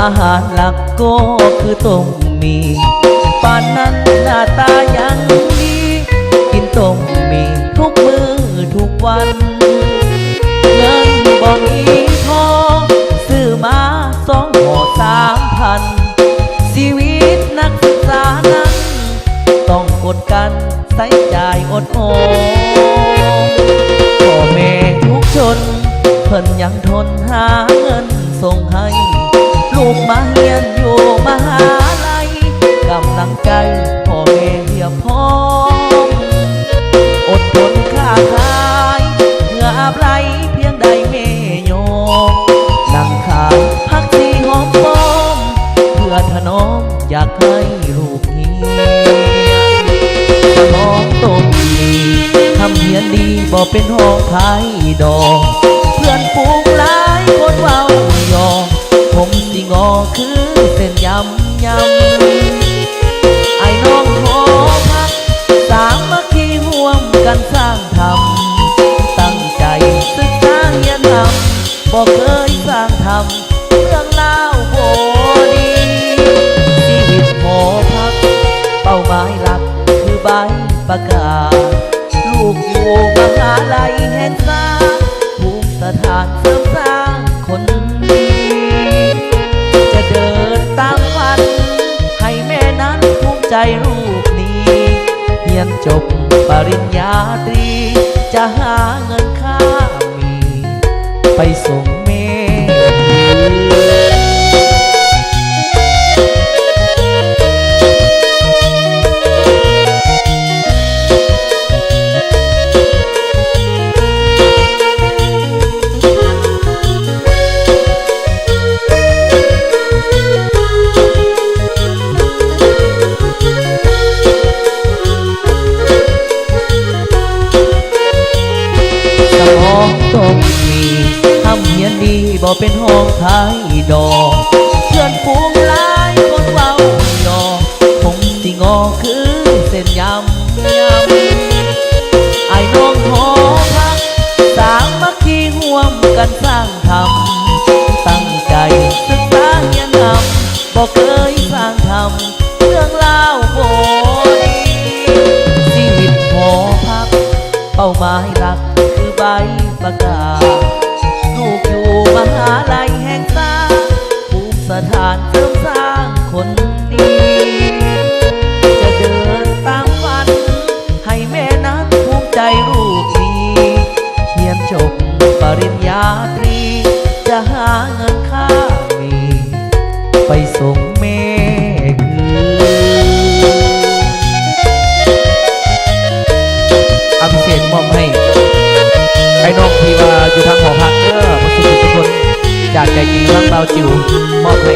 อาหารหลักก็คือต้มมีป่านนั้นหน้าตายังดีกินต้มมีทุกมื้อทุกวันเงินบ่มีพอซื้อมา2 ห่อ 3,000ชีวิตนักศึกษานั้นต้องกดกันใช้จ่ายอดโอนพ่อแม่ทุกชนเพิ่นยังทนหาเงินส่งให้ลูกมาเรียนอยู่มหาลัยกำลังใจพ่อแม่เพียบพร้อมอดทนค้าขายเหงื่ออาบไหลเพียงใดแม่โยมนั่งขายผักชีหอมป้อมเพื่อถนอมอยากให้ลูกเฮียนสมองต้มดีทำเฮียนดีบ่เป็นห้องขายดอกเพื่อนฝูงหลายคนเว้ายอผมสิงอคือเส้นยำไอ้น้องหอพักสามัคคีร่วมกันสร้างทำตั้งใจศึกษาเรียนทำบ่เคยสร้างทำเรื่องเล่าบ่ดีชีวิตหอพักเป้าหมายหลักคือใบประกาศลูกอยู่มหาลัยแห่งชาติภูมิสถานเสริมสร้างคนดีจะเดินตามฝันให้แม่นั้นภูมิใจลูกนี้เรียนจบปริญญาตรีจะหาเงินค่ามีไปส่งแม่ต้องมีทำเฮียนดีบ่เป็นห้องขายดอกเพื่อนฝูงหลายคนเว้ายอผมสิงอคือเส้นยำไอ้น้องหอพักสามัคคีร่วมกันสร้างทำตั้งใจศึกษาเรียนทำบ่เคยสร้างทำเรื่องเล่าบ่ดีชีวิตหอพักเป้าหมายหลักคือใบประกาศลูกอยู่มหาลัยแห่งชาติภูมิสถานเสริมสร้างคนดีจะเดินตามฝันให้แม่นั้นภูมิใจลูกนี้เรียนจบปริญญาตรีจะหาเงินค่ามีไปส่งแม่อภิเษกมอบให้ไอ้น้องที่ว่าอยู่ทางหอพักเด้อพระสุขทุกคนจากใจจริงทั้งเบาจิ๋วมอบให้